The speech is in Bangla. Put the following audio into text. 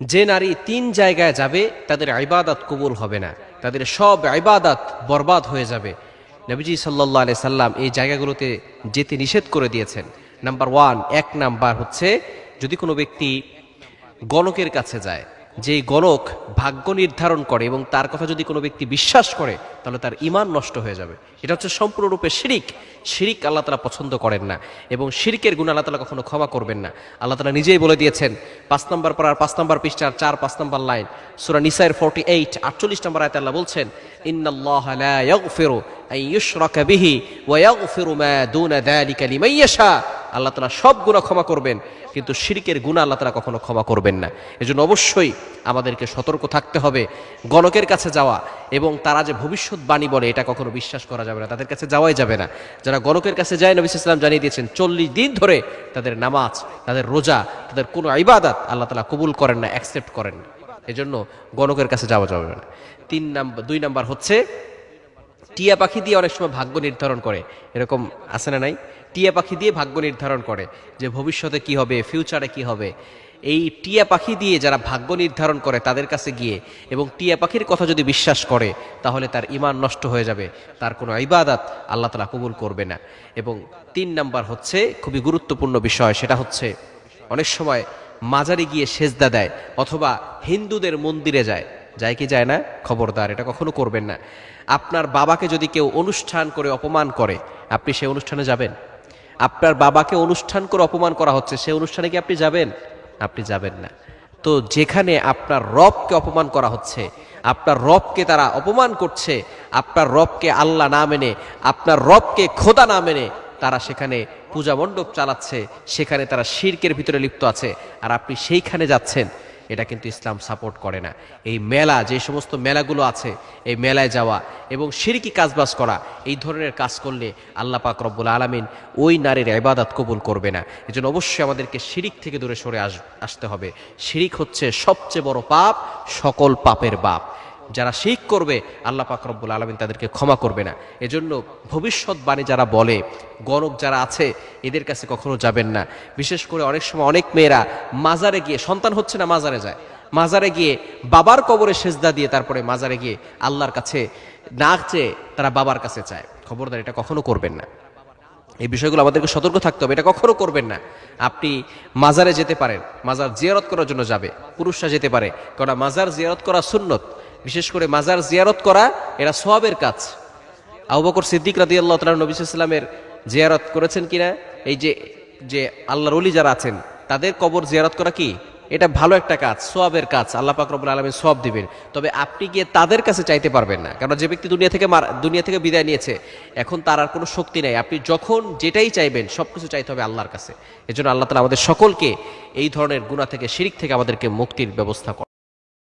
যে নারী তিন জায়গায় যাবে তাদের ইবাদত কবুল হবে না, তাদের সব ইবাদত বরবাদ হয়ে যাবে। নবীজি সাল্লাল্লাহু আলাইহি সাল্লাম এই জায়গাগুলোতে যেতে নিষেধ করে দিয়েছেন। নাম্বার ওয়ান, এক নাম্বার হচ্ছে যদি কোনো ব্যক্তি গণকের কাছে যায়, যেই গণক ভাগ্য নির্ধারণ করে এবং তার কথা যদি কোনো ব্যক্তি বিশ্বাস করে তাহলে তার ঈমান নষ্ট হয়ে যাবে। এটা হচ্ছে সম্পূর্ণরূপে শিরিক। শিরিক আল্লাহ তাআলা পছন্দ করেন না এবং শিরিকের গুনাহ আল্লাহ তাআলা কখনো ক্ষমা করবেন না। আল্লাহ তাআলা নিজেই বলে দিয়েছেন ৫ নম্বর পারার ৫ নম্বর পৃষ্ঠার ৪-৫ নম্বর লাইন সূরা নিসার 48 ৪৮ নম্বর আয়াতে আল্লাহ বলছেন, ইন্নাল্লাহা লা ইয়াগফিরু আন ইউশরাকা বিহি ওয়া ইয়াগফিরু মা দুনা যালিকা লিমান ইয়াশা। আল্লাহ তাআলা সব গুনাহ ক্ষমা করবেন, কিন্তু শিরকের গুনাহ আল্লাহ তাআলা কখনো ক্ষমা করবেন না। এজন্য অবশ্যই আমাদেরকে সতর্ক থাকতে হবে। গণকের কাছে যাওয়া এবং তারা যে ভবিষ্যৎবাণী বলে এটা কখনো বিশ্বাস করা যাবে না, তাদের কাছে যাওয়াই যাবে না। যারা গণকের কাছে যায়, নবী সাল্লাল্লাহু আলাইহি ওয়াসাল্লাম জানিয়ে দিয়েছেন ৪০ দিন ধরে তাদের নামাজ, তাদের রোজা, তাদের কোনো ইবাদত আল্লাহ তাআলা কবুল করেন না, অ্যাকসেপ্ট করেন না। এজন্য গণকের কাছে যাওয়া যাবে না। ২ নাম্বার হচ্ছে টিয়া পাখি দিয়ে অনেক সময় ভাগ্য নির্ধারণ করে, এরকম আছে না নাই? টিয়া পাখি দিয়ে ভাগ্য নির্ধারণ করে যে ভবিষ্যতে কি হবে, ফিউচারে কি হবে। এই টিয়া পাখি দিয়ে যারা ভাগ্য নির্ধারণ করে তাদের কাছে গিয়ে এবং টিয়া পাখির কথা যদি বিশ্বাস করে তাহলে তার ঈমান নষ্ট হয়ে যাবে, তার কোনো ইবাদত আল্লাহ তাআলা কবুল করবে না। এবং ৩ নাম্বার হচ্ছে খুবই গুরুত্বপূর্ণ বিষয়, সেটা হচ্ছে অনেক সময় মাজারে গিয়ে সেজদা দেয় অথবা হিন্দুদের মন্দিরে যায়। যায় কি যায় না? খবরদার, এটা কখনো করবেন না। আপনার বাবাকে যদি কেউ অনুষ্ঠান করে অপমান করে, আপনি সেই অনুষ্ঠানে যাবেন? আপনার বাবাকে অনুষ্ঠান করে অপমান করা হচ্ছে, সেই অনুষ্ঠানে কি আপনি যাবেন? আপনি যাবেন না। তো যেখানে আপনার রবকে অপমান করা হচ্ছে, আপনার রবকে তারা অপমান করছে, আপনার রবকে আল্লাহ না মেনে, আপনার রবকে খোদা না মেনে তারা সেখানে পূজা মণ্ডপ চালাচ্ছে, সেখানে তারা শিরকের ভিতরে লিপ্ত আছে, আর আপনি সেইখানে যাচ্ছেন, এটা কিন্তু ইসলাম সাপোর্ট করে না। এই মেলা, যে সমস্ত মেলাগুলো আছে, এই মেলায় যাওয়া এবং শিরকি কাজবাজ করা, এই ধরনের কাজ করলে আল্লাহ পাক রব্বুল আলামিন ওই নারীর ইবাদত কবুল করবে না। এজন্য অবশ্যই আমাদেরকে শিরিক থেকে দূরে সরে আসতে হবে। শিরিক হচ্ছে সবচেয়ে বড় পাপ, সকল পাপের বাপ। যারা শিরক করবে আল্লাহ পাক রব্বুল আলামিন তাদেরকে ক্ষমা করবে না। এজন্য ভবিষ্যৎবাণী যারা বলে, গণক যারা আছে, এদের কাছে কখনো যাবেন না। বিশেষ করে অনেক সময় অনেক মেয়েরা মাজারে গিয়ে, সন্তান হচ্ছে না, মাজারে যায়, মাজারে গিয়ে বাবার কবরে সেজদা দিয়ে তারপরে মাজারে গিয়ে আল্লাহর কাছে না চেয়ে তারা বাবার কাছে চায়। খবরদার, এটা কখনো করবেন না। এই বিষয়গুলো আমাদেরকে সতর্ক থাকতে হবে, এটা কখনো করবেন না। আপনি মাজারে যেতে পারেন, মাজার জিয়ারত করার জন্য যাবে, পুরুষরা যেতে পারে, কারণ মাজার জিয়ারত করা সুন্নত। বিশেষ করে মাজার জিয়ারত করা এটা সওয়াবের কাজ। আবু বকর সিদ্দিক রাদিয়াল্লাহু তাআলা নবী সাল্লাল্লাহু আলাইহি ওয়াসাল্লামের জিয়ারত করেছেন কিনা? এই যে আল্লাহর ওলি যারা আছেন তাদের কবর জিয়ারত করা কি এটা ভালো একটা কাজ, সওয়াবের কাজ, আল্লাহ পাক রব্বুল আলামিন সওয়াব দিবেন। তবে আপনি গিয়ে তাদের কাছে চাইতে পারবেন না, কারণ যে ব্যক্তি দুনিয়া থেকে বিদায় নিয়েছে, এখন তার আর কোনো শক্তি নাই। আপনি যখন যেটাই চাইবেন সবকিছু চাইতে হবে আল্লাহর কাছে। এজন্য আল্লাহ তাআলা আমাদের সকলকে এই ধরনের গুনাহ থেকে, শিরক থেকে আমাদেরকে মুক্তির ব্যবস্থা করেন।